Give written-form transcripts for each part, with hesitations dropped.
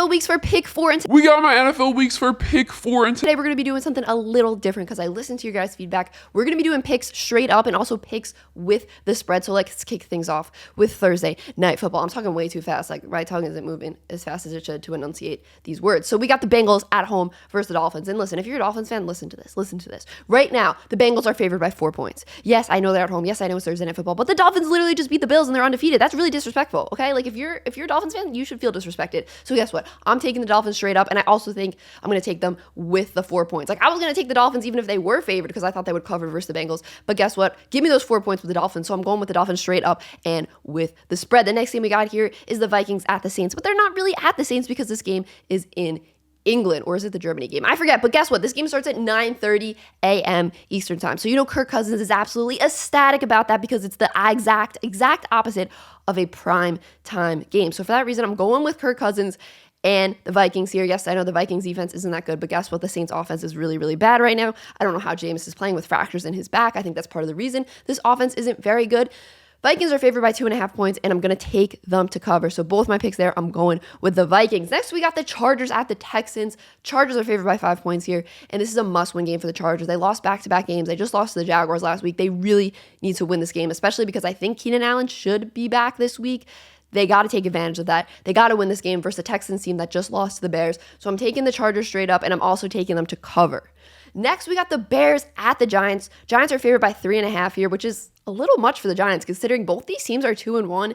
NFL weeks for pick 4. And we got my NFL weeks for pick 4. And today we're going to be doing something a little different because I listened to your guys' feedback. We're going to be doing picks straight up and also picks with the spread. So let's kick things off with Thursday Night Football. I'm talking way too fast. Like my tongue isn't moving as fast as it should to enunciate these words. So we got the Bengals at home versus the Dolphins. And listen, if you're a Dolphins fan, listen to this. Listen to this. Right now, the Bengals are favored by 4 points. Yes, I know they're at home. Yes, I know it's Thursday Night Football. But the Dolphins literally just beat the Bills and they're undefeated. That's really disrespectful. Okay, like if you're a Dolphins fan, you should feel disrespected. So guess what? I'm taking the Dolphins straight up, and I also think I'm going to take them with the 4 points. Like I was going to take the Dolphins even if they were favored because I thought they would cover versus the Bengals. But guess what? Give me those 4 points with the Dolphins. So I'm going with the Dolphins straight up and with the spread. The next game we got here is the Vikings at the Saints, but they're not really at the Saints because this game is in England, or is it the Germany game? I forget, but guess what? This game starts at 9:30 a.m. Eastern time. So you know Kirk Cousins is absolutely ecstatic about that because it's the exact opposite of a prime time game. So for that reason, I'm going with Kirk Cousins and the Vikings here. Yes, I know the Vikings defense isn't that good, but guess what? The Saints offense is really, really bad right now. I don't know how Jameis is playing with fractures in his back. I think that's part of the reason this offense isn't very good. Vikings are favored by 2.5 points, and I'm going to take them to cover. So both my picks there, I'm going with the Vikings. Next, we got the Chargers at the Texans. Chargers are favored by 5 points here, and this is a must-win game for the Chargers. They lost back-to-back games. They just lost to the Jaguars last week. They really need to win this game, especially because I think Keenan Allen should be back this week. They got to take advantage of that. They got to win this game versus the Texans team that just lost to the Bears. So I'm taking the Chargers straight up, and I'm also taking them to cover. Next, we got the Bears at the Giants. Giants are favored by 3.5 here, which is a little much for the Giants considering both these teams are 2-1.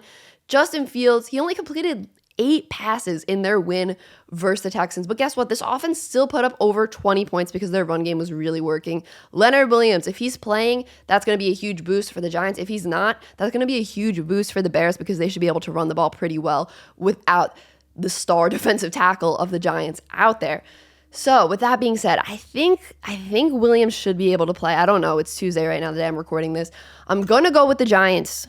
Justin Fields, he only completed 8 passes in their win versus the Texans. But guess what? This offense still put up over 20 points because their run game was really working. Leonard Williams, if he's playing, that's going to be a huge boost for the Giants. If he's not, that's going to be a huge boost for the Bears because they should be able to run the ball pretty well without the star defensive tackle of the Giants out there. So with that being said, I think Williams should be able to play. I don't know. It's Tuesday right now that I'm recording this. I'm going to go with the Giants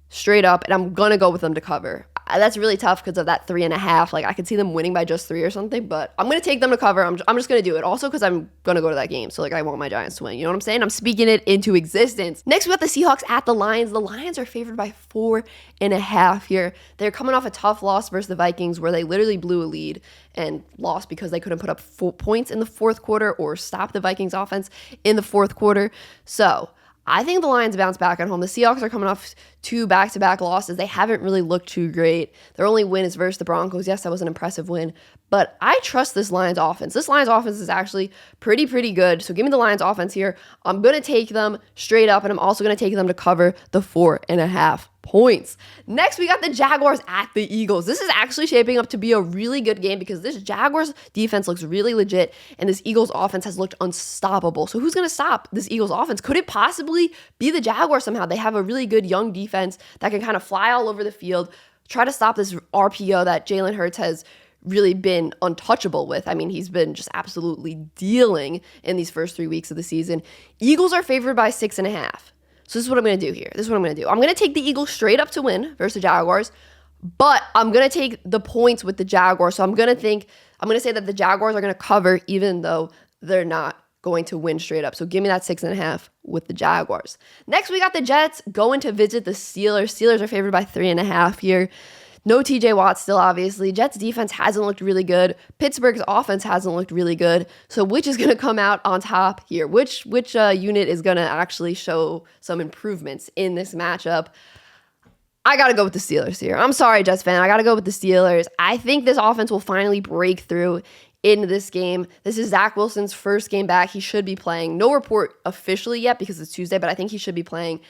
straight up, and I'm going to go with them to cover. That's really tough because of that 3.5. Like I could see them winning by just 3 or something, but I'm going to take them to cover. I'm just going to do it. Also because I'm going to go to that game. So like I want my Giants to win. You know what I'm saying? I'm speaking it into existence. Next, we got the Seahawks at the Lions. The Lions are favored by 4.5 here. They're coming off a tough loss versus the Vikings where they literally blew a lead and lost because they couldn't put up 4 points in the fourth quarter or stop the Vikings offense in the fourth quarter. So I think the Lions bounce back at home. The Seahawks are coming off 2 back-to-back losses. They haven't really looked too great. Their only win is versus the Broncos. Yes, that was an impressive win, but I trust this Lions offense. This Lions offense is actually pretty good. So give me the Lions offense here. I'm going to take them straight up, and I'm also going to take them to cover the 4.5 points. Next, we got the Jaguars at the Eagles. This is actually shaping up to be a really good game because this Jaguars defense looks really legit, and this Eagles offense has looked unstoppable. So who's going to stop this Eagles offense? Could it possibly be the Jaguars somehow? They have a really good young defense that can kind of fly all over the field, try to stop this RPO that Jalen Hurts has really been untouchable with. I mean, he's been just absolutely dealing in these first 3 weeks of the season. Eagles are favored by 6.5. So this is what I'm going to do here. I'm going to take the Eagles straight up to win versus the Jaguars, but I'm going to take the points with the Jaguars. So I'm going to say that the Jaguars are going to cover even though they're not going to win straight up. So give me that 6.5 with the Jaguars. Next, we got the Jets going to visit the Steelers. Steelers are favored by 3.5 here. No TJ Watt still, obviously. Jets defense hasn't looked really good. Pittsburgh's offense hasn't looked really good. So which is going to come out on top here? Which unit is going to actually show some improvements in this matchup? I got to go with the Steelers here. I'm sorry, Jets fan. I got to go with the Steelers. I think this offense will finally break through in this game. This is Zach Wilson's first game back. He should be playing. No report officially yet because it's Tuesday, but I think he should be playing.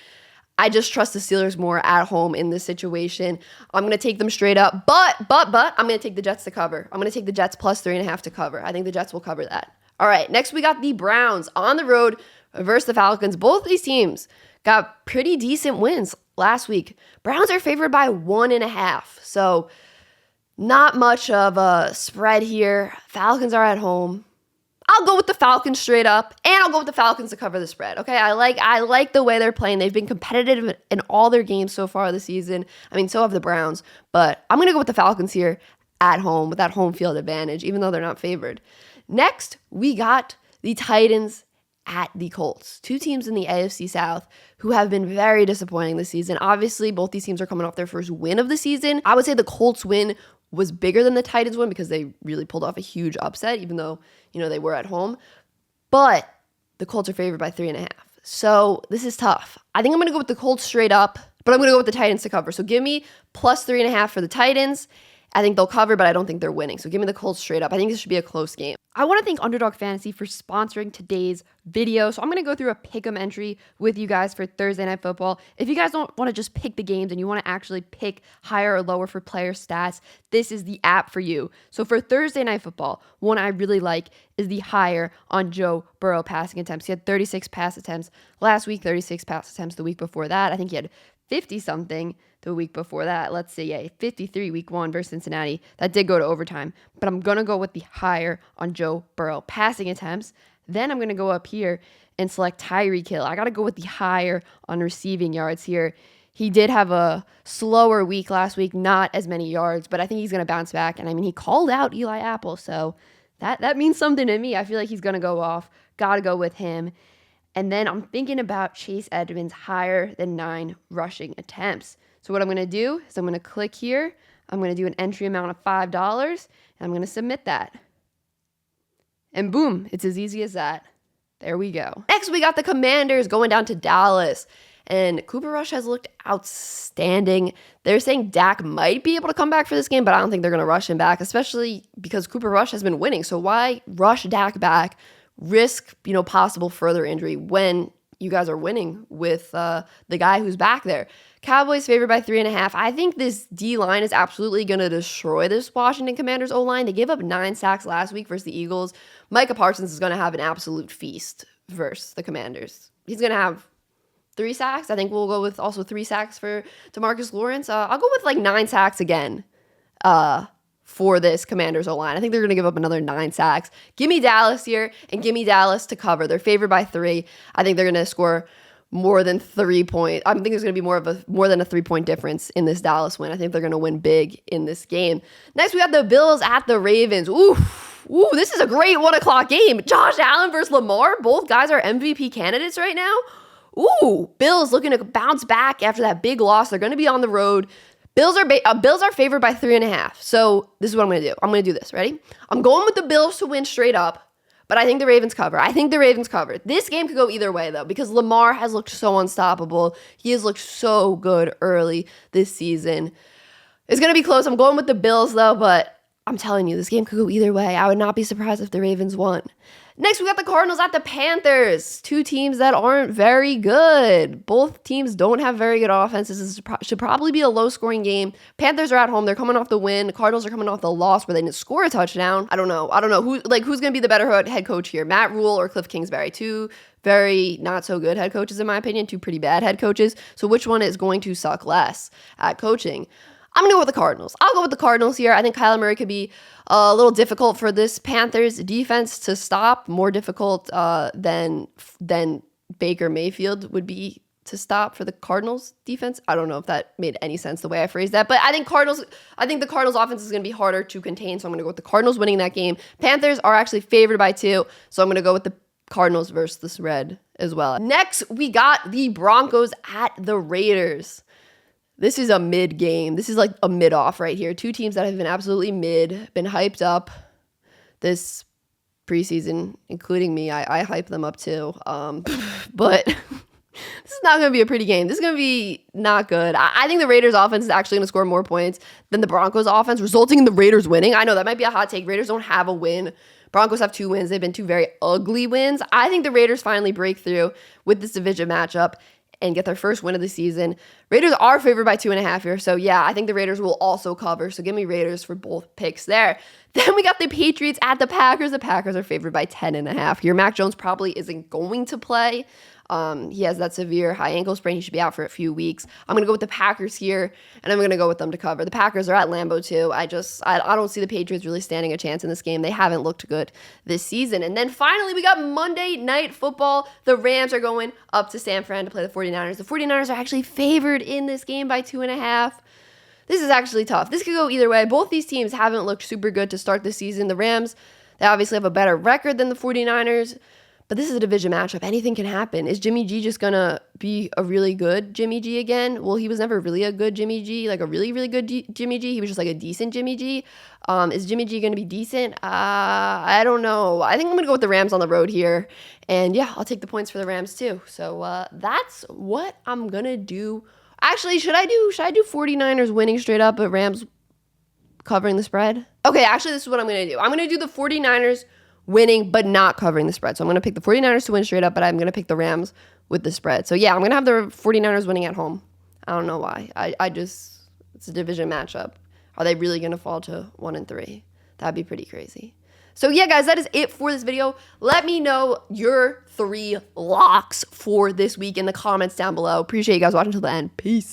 I just trust the Steelers more at home in this situation. I'm going to take them straight up, but I'm going to take the Jets to cover. I'm going to take the Jets plus 3.5 to cover. I think the Jets will cover that. All right, next we got the Browns on the road versus the Falcons. Both these teams got pretty decent wins last week. Browns are favored by 1.5, so not much of a spread here. Falcons are at home. I'll go with the Falcons straight up, and I'll go with the Falcons to cover the spread. Okay, I like the way they're playing. They've been competitive in all their games so far this season. I mean, so have the Browns, but I'm going to go with the Falcons here at home with that home field advantage, even though they're not favored. Next, we got the Titans at the Colts. Two teams in the AFC South who have been very disappointing this season. Obviously, both these teams are coming off their first win of the season. I would say the Colts win was bigger than the Titans win because they really pulled off a huge upset, even though, they were at home. But the Colts are favored by 3.5. So this is tough. I think I'm going to go with the Colts straight up, but I'm going to go with the Titans to cover. So give me plus 3.5 for the Titans. I think they'll cover, but I don't think they're winning. So give me the Colts straight up. I think this should be a close game. I want to thank Underdog Fantasy for sponsoring today's video. So I'm going to go through a pick'em entry with you guys for Thursday Night Football. If you guys don't want to just pick the games and you want to actually pick higher or lower for player stats, this is the app for you. So for Thursday Night Football, one I really like is the higher on Joe Burrow passing attempts. He had 36 pass attempts last week, 36 pass attempts the week before that. I think he had 50-something the week before that. Let's see, 53 week 1 versus Cincinnati. That did go to overtime, but I'm going to go with the higher on Joe Burrow passing attempts. Then I'm going to go up here and select Tyreek Hill. I got to go with the higher on receiving yards here. He did have a slower week last week, not as many yards, but I think he's going to bounce back. And I mean, he called out Eli Apple, so that means something to me. I feel like he's going to go off. Got to go with him. And then I'm thinking about Chase Edmonds higher than 9 rushing attempts. So what I'm going to do is I'm going to click here. I'm going to do an entry amount of $5, and I'm going to submit that. And boom, it's as easy as that. There we go. Next, we got the Commanders going down to Dallas. And Cooper Rush has looked outstanding. They're saying Dak might be able to come back for this game, but I don't think they're going to rush him back, especially because Cooper Rush has been winning. So why rush Dak back, risk, possible further injury when you guys are winning with the guy who's back there? Cowboys favored by 3.5. I think this D-line is absolutely going to destroy this Washington Commanders O-line. They gave up 9 sacks last week versus the Eagles. Micah Parsons is going to have an absolute feast versus the Commanders. He's going to have 3 sacks. I think we'll go with also 3 sacks for DeMarcus Lawrence. I'll go with 9 sacks again for this Commanders O-line. I think they're going to give up another 9 sacks. Give me Dallas here, and give me Dallas to cover. They're favored by 3. I think they're going to score more than 3 points. I think there's going to be more than a 3-point difference in this Dallas win. I think they're going to win big in this game. Next, we got the Bills at the Ravens. Ooh, this is a great 1:00 game. Josh Allen versus Lamar. Both guys are MVP candidates right now. Ooh, Bills looking to bounce back after that big loss. They're going to be on the road. Bills are favored by 3.5. So this is what I'm going to do. I'm going to do this. Ready? I'm going with the Bills to win straight up. But I think the Ravens cover. This game could go either way, though, because Lamar has looked so unstoppable. He has looked so good early this season. It's going to be close. I'm going with the Bills, though, but I'm telling you, this game could go either way. I would not be surprised if the Ravens won. Next, we got the Cardinals at the Panthers. 2 teams that aren't very good. Both teams don't have very good offenses. This should probably be a low-scoring game. Panthers are at home. They're coming off the win. The Cardinals are coming off the loss where they didn't score a touchdown. I don't know who's going to be the better head coach here, Matt Rule or Cliff Kingsbury. 2 very not so good head coaches, in my opinion. 2 pretty bad head coaches. So which one is going to suck less at coaching? I'm going to go with the Cardinals. I'll go with the Cardinals here. I think Kyler Murray could be a little difficult for this Panthers defense to stop, more difficult than Baker Mayfield would be to stop for the Cardinals defense. I don't know if that made any sense the way I phrased that, but I think the Cardinals offense is going to be harder to contain, so I'm going to go with the Cardinals winning that game. Panthers are actually favored by 2, so I'm going to go with the Cardinals versus the spread as well. Next, we got the Broncos at the Raiders. This is a mid game. This is like a mid off right here. 2 teams that have been absolutely mid, been hyped up this preseason, including me. I hype them up too. But this is not going to be a pretty game. This is going to be not good. I think the Raiders offense is actually going to score more points than the Broncos offense, resulting in the Raiders winning. I know that might be a hot take. Raiders don't have a win. Broncos have 2 wins. They've been 2 very ugly wins. I think the Raiders finally break through with this division matchup and get their first win of the season. Raiders are favored by 2.5 here. So yeah, I think the Raiders will also cover. So give me Raiders for both picks there. Then we got the Patriots at the Packers. The Packers are favored by 10.5 here. Mac Jones probably isn't going to play. He has that severe high ankle sprain. He should be out for a few weeks. I'm going to go with the Packers here, and I'm going to go with them to cover. The Packers are at Lambeau too. I don't see the Patriots really standing a chance in this game. They haven't looked good this season. And then finally, we got Monday Night Football. The Rams are going up to San Fran to play the 49ers. The 49ers are actually favored in this game by 2.5. This is actually tough. This could go either way. Both these teams haven't looked super good to start the season. The Rams, they obviously have a better record than the 49ers. But this is a division matchup. Anything can happen. Is Jimmy G just going to be a really good Jimmy G again? Well, he was never really a good Jimmy G, like a really, really good Jimmy G. He was just like a decent Jimmy G. Is Jimmy G going to be decent? I don't know. I think I'm going to go with the Rams on the road here. And yeah, I'll take the points for the Rams too. So that's what I'm going to do. Actually, should I do 49ers winning straight up, but Rams covering the spread? Okay, actually, this is what I'm going to do. I'm going to do the 49ers winning, but not covering the spread. So I'm going to pick the 49ers to win straight up, but I'm going to pick the Rams with the spread. So yeah, I'm going to have the 49ers winning at home. I don't know why. It's a division matchup. Are they really going to fall to 1-3? That'd be pretty crazy. So yeah, guys, that is it for this video. Let me know your 3 locks for this week in the comments down below. Appreciate you guys watching until the end. Peace.